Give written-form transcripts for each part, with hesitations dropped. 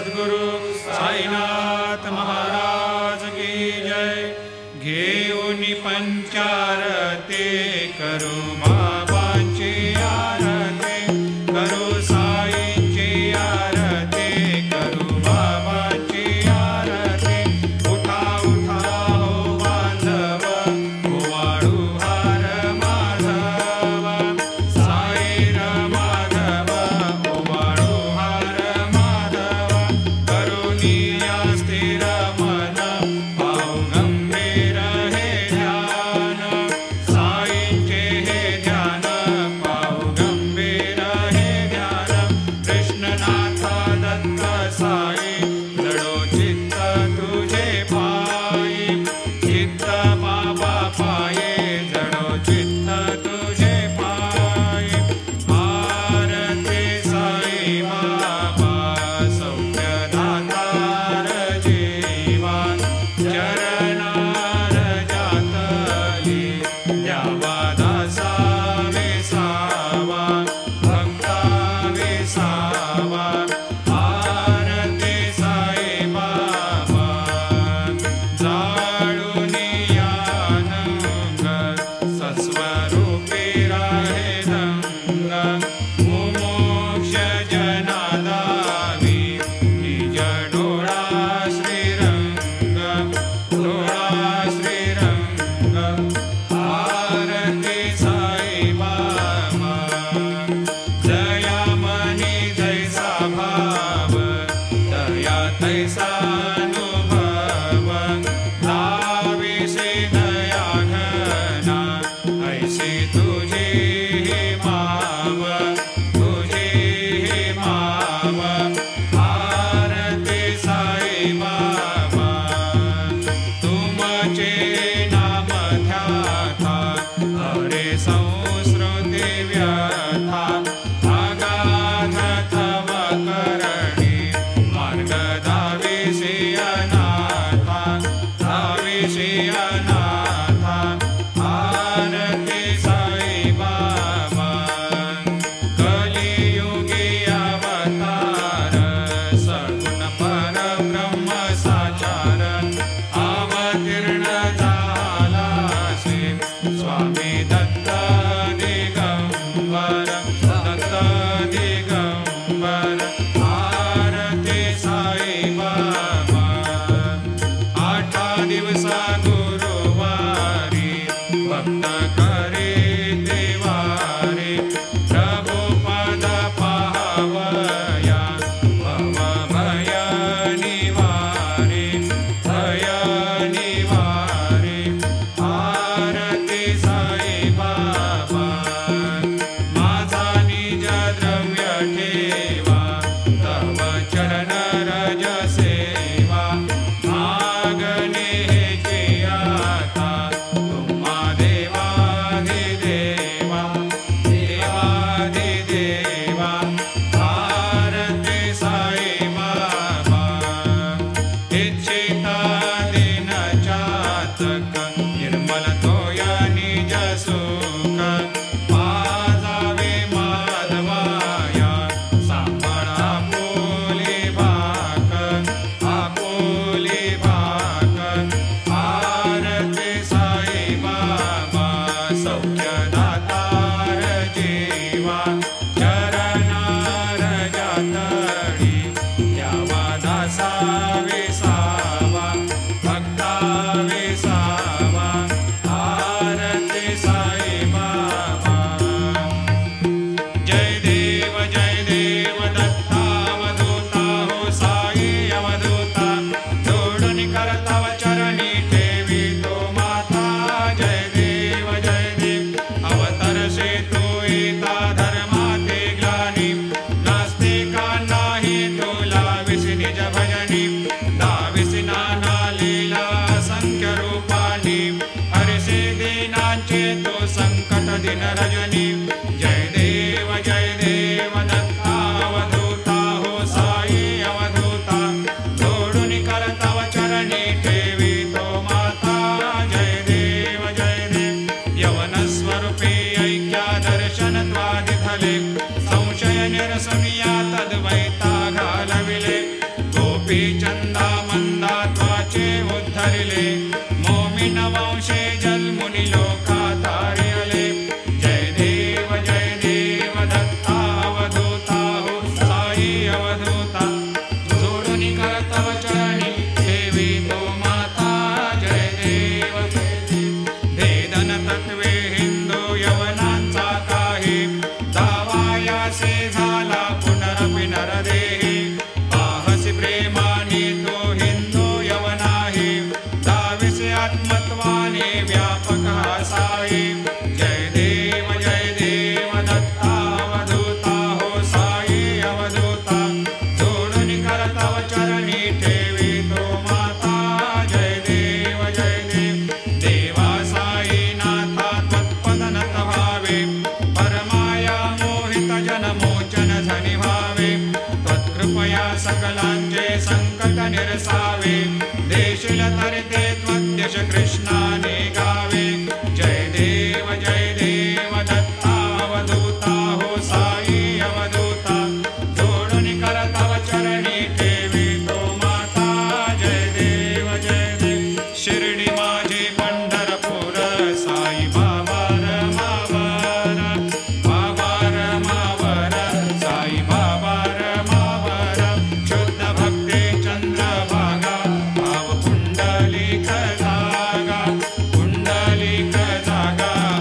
सद्गुरु साईनाथ महाराज की जय। घेऊनी पंचारते करू बाबांची आरती, करू साईंची आरती, करू बाबांची आरती। उठा उठा हो बांधव, ओवाळू हार माधव, साई माधव, ओवाळू हार माधव। करुणिया स्थिर मन, भाव गंभीर हे ध्यान, साईंचे हे ध्यान, भाव गंभीर हे ध्यान। कृष्णनाथ दत्त साई, जडो चित्त तुझे पायी, चित्त बाबा पाये, जडो चित्त तुझे पायी। आरती साई बाबा, सौख्य दातार जीवा, चरणार जातली, द्यावा दासा विसावा, भक्ता विसावा। आरती साई बाबा, जाळूनी आनंद, सस्वरूपी राहे दंग, मुमोक्ष जनादावी, निज डोळा श्रीरंग, डोळा श्रीरंग। आरती साई बाबा, जया मनी जैसा भाव, दया तैसा अनुभव, दाविसी दया घना, ऐसी तुझी ही माव, तुझी ही माव। आरती साई बाबा, तुमचे नाम ध्याता, हरे संस्कृती व्यथा, अगाध तव करणी, मार्ग दाविसी गोपी चंदा मंदा त्वाचे उद्धरिले मोमिन वंशे जलमुनि लोका तारियले जय देव दत्तावधूता हो साई अवधूता जोडुनि कर तव चरणी देवी तो माता जय देव वेदन तत्वे हिंदू यवनांचा काही दावायासे झाला पुनरपि नरदेही पाहसी प्रेमाने तो हिंदू यवनाही दाविसे आत्मत्वाने व्यापक साई जय देव दत्तावधूता हो साई अवधूता जोडुनि कर तव चरणी ठेवी तो माता जय देव देवा साई नाथा त्वत्पद नत भावे परमाया मोहित जन मोचन झनि भावे त्वत्कृपया सकलांचे संकट निरसावे देशील तरते त्वद्यश कृष्णाने गावे जय देव दत्तावधूता हो साई अवधूता जोडुनि कर तव चरणी ठेवी तो माता जय देव शिर्डी माझे पंढरपूर साई बाबा रमावर साई बाबा रमावर शुद्ध भक्ती चंद्रभागा भाव पुंडलिक जागा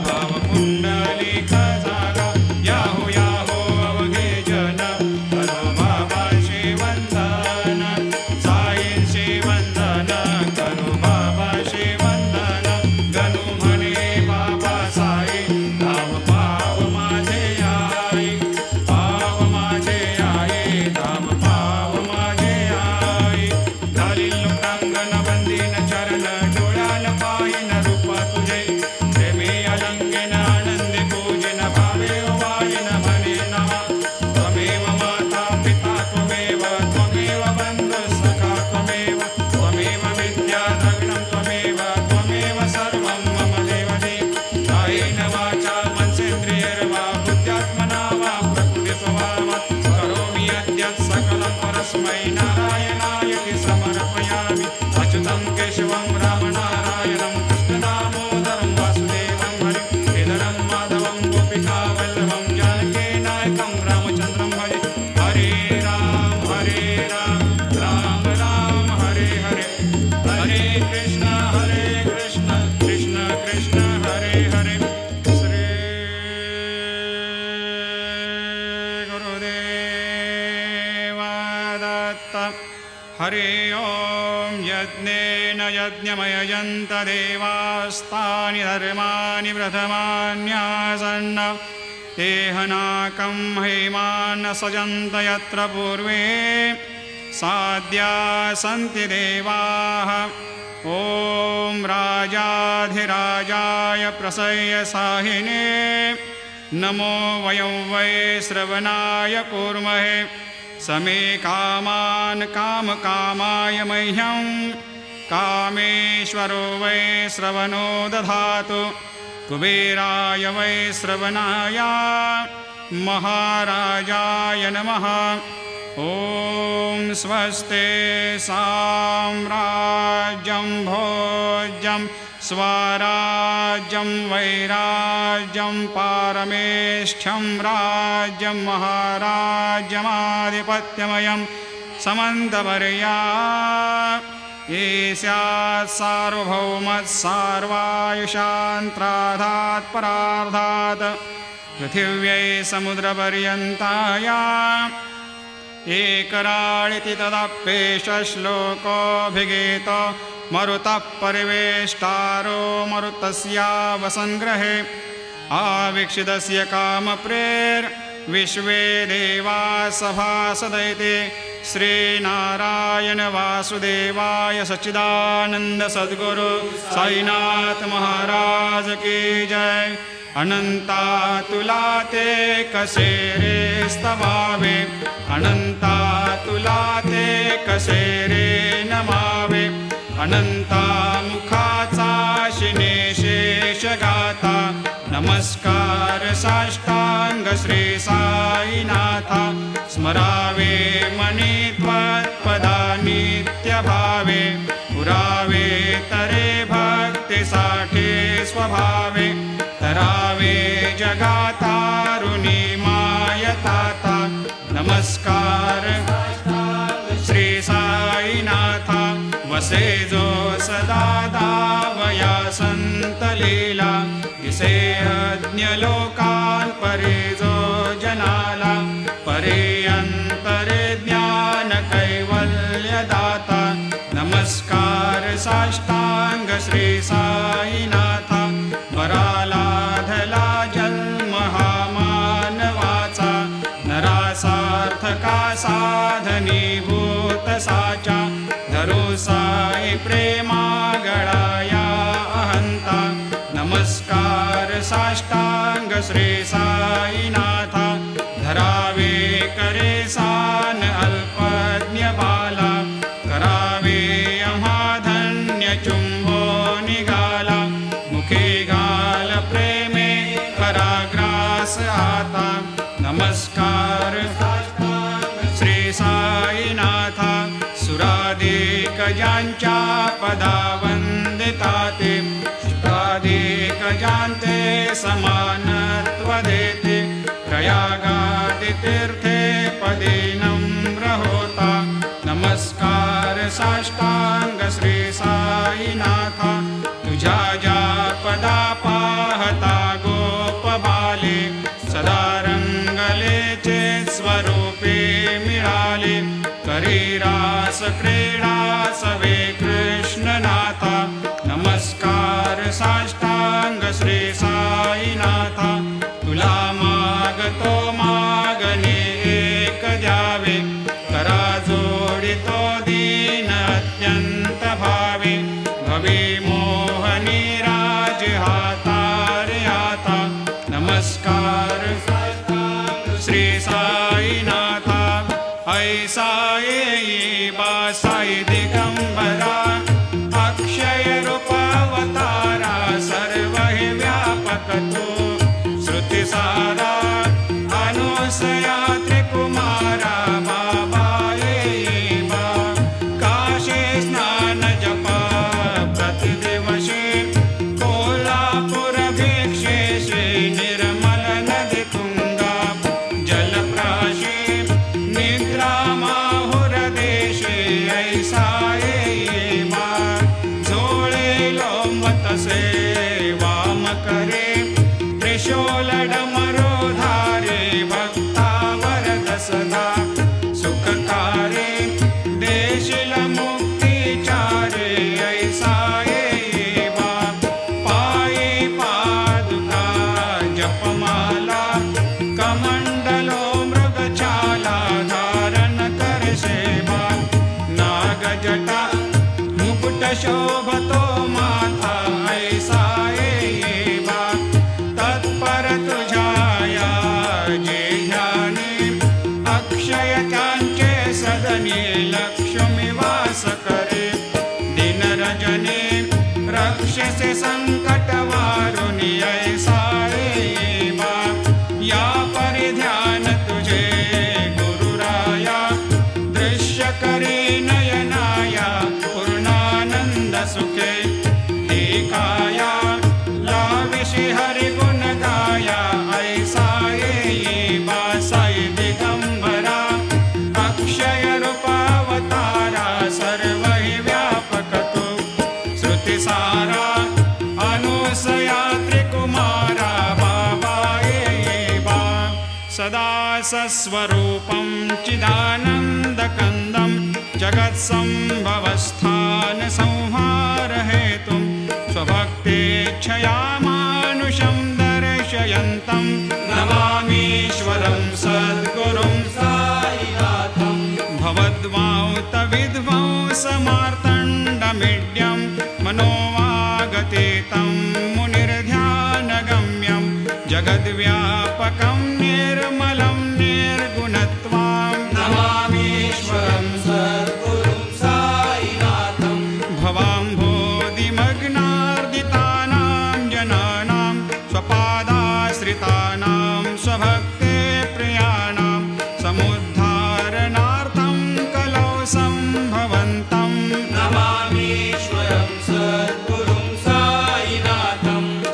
भाव पुंडलिक जागा याहो अवघे जन करो बाबा शिवंदन साईंचे वंदन करो बाबा शिवंदन गणू म्हणे बाबा साई धाम पाव माझे आई धाम पाव माझे आई घालील लोटांगण बंदीन चरण डोळ्यान पाहिन रूप तुझे प्रेमी अलंकेन आनंदी पूजन भावे वायन म्हणे नमः त्वमेव माता पिता त्वमेव बंधु सखा त्वमेव विद्या द्रविणं त्वमेव सर्वं मम देवते कायेन वाचा मनसेन्द्रियैर्वा बुद्ध्यात्मना वा प्रकृतिस्वभावात् करोमि यद्यत् सकलं परस्मै नारायणाय समर्पयामि अच्युतं केशवं रामनारायणं कृष्णदामोदरं वासुदेवं हरिं श्रीधरं माधवं गोपिकावल्लभं जानकीनायकं रामचन्द्रं भजे हरे राम राम राम हरे हरे हरे कृष्ण कृष्ण कृष्ण हरे हरे श्री गुरुदेव दत्त हरि ओम यज्ञेन यज्ञमयजन्त देवास्तानि धर्माणि प्रथमान्यासन्न तेहनाकं हेमान् सजन्त यत्र पूर्वे साद्या सन्ति देवाः ॐ राजाधिराजाय प्रसह्य साहिने नमो वयं वै श्रवणाय कूर्महे समे कामान् कामकामाय मह्यं कामेश्वरो वै श्रवणो दधातु कुबेराय वै श्रवणाय महाराजाय नमः ॐ स्वस्ते साम्राज्यं भोज्यं स्वराज्यं वैराज्यं पारमेष्ठ्यं राज्यं महाराज्यमाधिपत्यमयं समन्तवर्या ईस्यात् सार्वभौमत् सार्वायुषान्त्राधात् परार्धात् पृथिव्यै समुद्रपर्यन्ताया एकराळिति तदप्येष श्लोकोऽभिगीतो मरुतः परिवेष्टारो मरुतस्यावसङ्ग्रहे आवीक्षितस्य कामप्रेर्विश्वे देवा सभासदैते श्रीनारायण वासुदेवाय सच्चिदानंद सद्गुरु साईनाथ महाराज की जय। अनंता तुला ते कसे रे स्तवावे, अनंता तुला ते कसे रे नमावे, अनंता मुखाचा शिने शेष गाता, नमस्कार साष्टांग श्री साईनाथा, स्मरावे मनी त्वत्पदानी स्वभावे तरावे जगातारुणी मायताता नमस्कार श्री साईनाथा वसे जो सदा दावया संत लीला दिसे अज्ञ लोकान् परे जो जनाला परे अंतरे ज्ञान कैवल्य दाता नमस्कार साष्टांग श्री साईनाथा वरालाधला जन्म हा मानवाचा नरासार्थका साधनीभूत साचा धरो साई प्रेमा गळाया अहंता नमस्कार साष्टांग श्री साईनाथा धरावे करे सान अल्पज्ञ बाला करावे आम्हा धन्य चुंबो निघाला मुखे घाल प्रेमे पराग्रास आता नमस्कार श्री साईनाथा सुराधिक ज्यांच्या पदा वंदिता ते शुकाधिक ज्यांते समानत्व देते प्रयागादि तीर्थे पदे नम्र होता नमस्कार साष्टांग श्री साईनाथा तुझ्या ज्या पदा पाहता गोप बाले सदा रंगलेचे स्वरूपे मिळाले करी रास क्रीडा सवे कृष्णनाथा नमस्कार साष्टांग श्री साईनाथा तुला मागतो मागणे एक द्यावे करा जोडितो दीन अत्यंत भावे भवे मोहनी राज हातारे आता नमस्कार श्री साईनाथा ऐसा येई बा साई दिगंबरा अक्षय रूपावतारा सर्व हि व्यापक तू श्रुति सारा अनुसया त्रिकुमारा बाबा येई बा काशी स्नान जपा प्रतिदिवशी कोल्हापुर भिक्षेशी निर्मल नदी तुंगा जलप्राशी निद्रा माहुर देशी ऐसा येई बा झोळे लोंबतसे वाम करे त्रिशूल डमरू धारे भक्ता वरद सदा सुखकारे देशिल मुक्ती चारे ऐसा येई बा पायी पादुका जपमाला कमंडलो मृगछाला धारण कर सेवा नागजटा मुकुट शोभतो माथा ऐसा येई बा तत्पर तुझाया जे ध्यानी अक्षय त्यांचे सदनी लक्ष्मी वास करे दिन रजनी रक्षसे संकट वारुणी ऐसा येई बा या परिध्यान तुझे गुरुराया दृश्य करी नयनाया पूर्णानंद सुखे हे काया लाविषि हरि गुण गाया ऐसा येई बा साई दिगंबरा अक्षय रूपावतारा सर्व हि व्यापक तू श्रुति सारा अनुसया त्रिकुमारा बाबा येई बा सदा सस्वरूपं चिदानन्दकन्दं जगत्सम्भवस्थान संहार हेतुं स्वभक्तेच्छया मानुषं दर्शयन्तं नमामीश्वरं सद्गुरुं साईनाथं भवद्वांत विध्वंसमार्तण्डमीड्यं मनोवागतीतं मुनिर्ध्यानगम्यं जगद्व्यापकं निर्मलं निर्गुणत्वां नमामीश्वरं सद्गुरुं साईनाथं भवाम्भोधिमग्नार्दितानां जनानां स्वपादाश्रितानां स्वभक्ते प्रियाणां समुद्धारणार्थं कलौ सम्भवन्तं नमामीश्वरं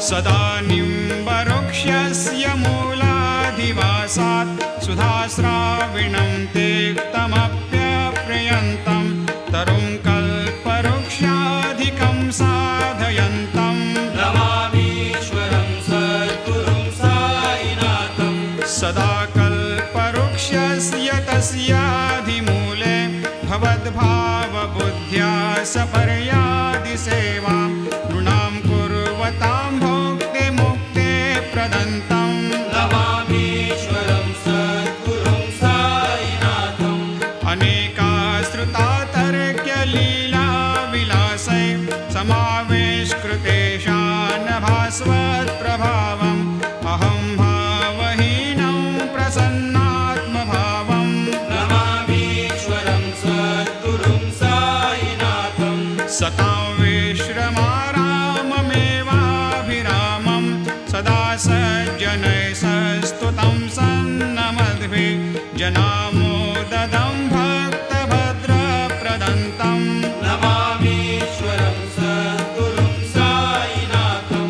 सदा निम्बवृक्षस्य मूलाधिवासात् सुधास्राविणं तेक्तमप्यप्रियन्तं तरुं कल्पवृक्षाधिकं साधयन्तं नमामीश्वरं सद्गुरुं साईनाथं सदा कल्पवृक्षस्य तस्याधिमूले भवद्भावबुद्ध्या सपर्यादिसेवां नृणां कुर्वतां भोक्तिमुक्ते प्रदन्तं नमामीश्वरं सद्गुरुं साईनाथं अनेकाश्रुता तर्क्यलीलाविलासै समावेशकृतेषान् भास्वत्प्रभावम् अहं भावहीनं प्रसन्नात्मभावम् नमामीश्वरं सद्गुरुं साईनाथं सतां विश्रमाराममेवाभिरामं सदा सज्जनैः सस्तुतं सन्नमद्भिः जनामोददं भक्तभद्रप्रदन्तं नमामीश्वरं सद्गुरुं साईनाथं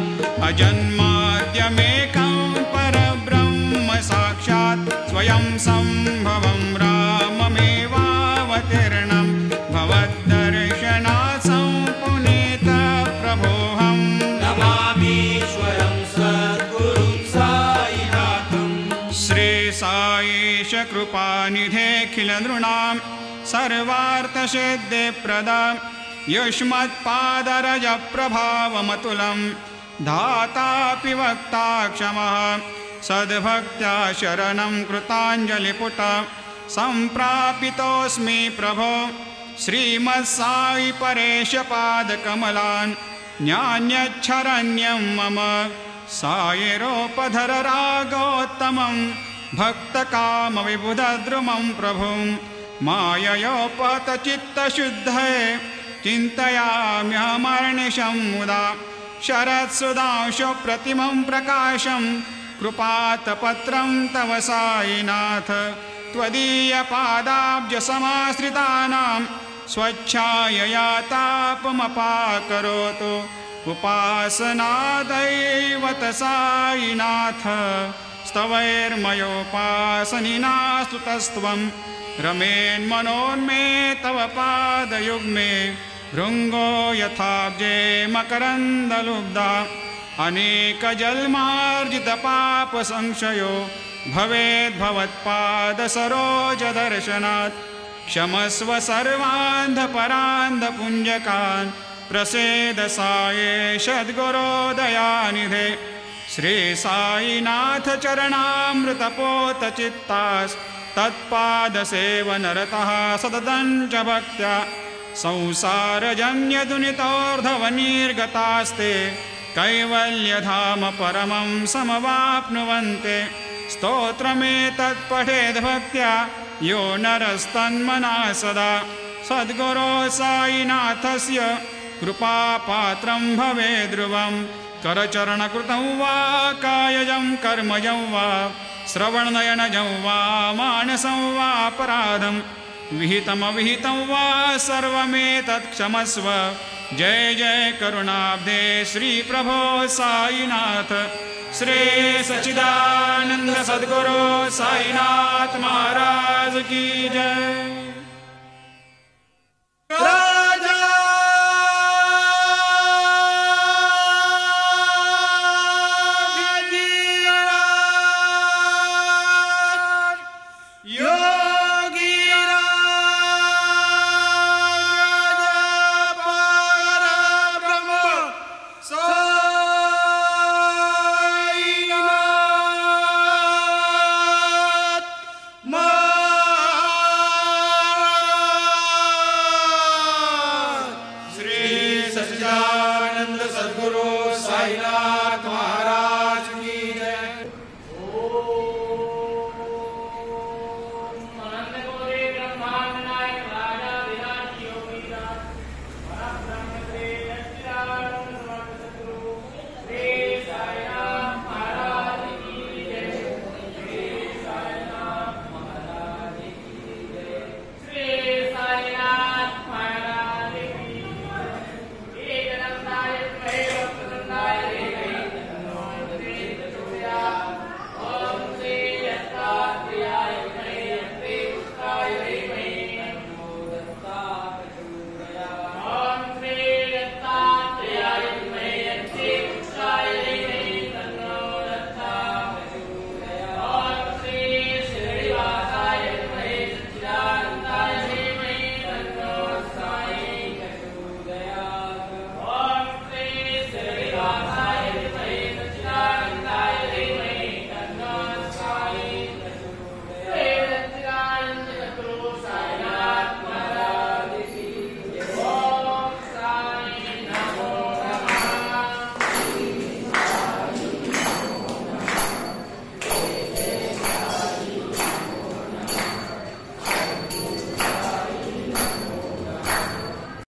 अजन्माद्यमेकं परब्रह्म साक्षात् स्वयं सम्भवं राममेवावतीर्णं भवद्दर्शनात् सम्पुनीतप्रभोऽहम् नमामीश्वरं सद्गुरुं साईनाथं श्रीसाईश कृपानिधेऽखिलनृणां सर्वार्थसिद्धिप्रदां युष्मत्पादरजप्रभावमतुलं धातापि वक्ता क्षमः सद्भक्त्या शरणं कृताञ्जलिपुट सम्प्रापितोऽस्मि प्रभो श्रीमत्साई परेशपादकमलान् न्यान्यच्छरण्यं मम सायिरोपधर रागोत्तमं भक्तकामविबुधद्रुमं प्रभुं माययोपतचित्तशुद्धये चिन्तयाम्यहमर्निशं मुदा शरत्सुधांशुप्रतिमं प्रकाशं कृपातपत्रं तव साईनाथ त्वदीयपादाब्जसमाश्रितानां स्वच्छायया तापमपाकरोतु उपासनादैवत साईनाथ स्तवैर्मयोपासनिना स्तुतस्त्वं रमेन्मनोन्मे तव पादयुग्मे भृङ्गो यथाब्जे मकरन्दलुब्धा अनेकजन्मार्जितपापसंशयो भवेद्भवत्पादसरोजदर्शनात् क्षमस्व सर्वान्धपरान्धपुञ्जकान् प्रसेद साये सद्गुरोदयानिधे श्रीसाईनाथ चरणामृतपोतचित्तास्तत्पादसेवनरतः सततं च भक्त्या संसारजन्यदुनितोर्धवनिर्गतास्ते कैवल्यधाम परमं समवाप्नुवन्ते स्तोत्रमेतत्पठेद्भक्त्या यो नरस्तन्मना सदा सद्गुरो साईनाथस्य कृपापात्रं भवेद् ध्रुवं करचरणकृतं वा कायजं कर्मजं वा श्रवणनयनजं वा मानसं वा अपराधं विहितमविहितं वा सर्वमेतत् क्षमस्व जय जय करुणाब्धे श्री प्रभो साईनाथ श्री सच्चिदानंद सद्गुरु साईनाथ महाराज की जय।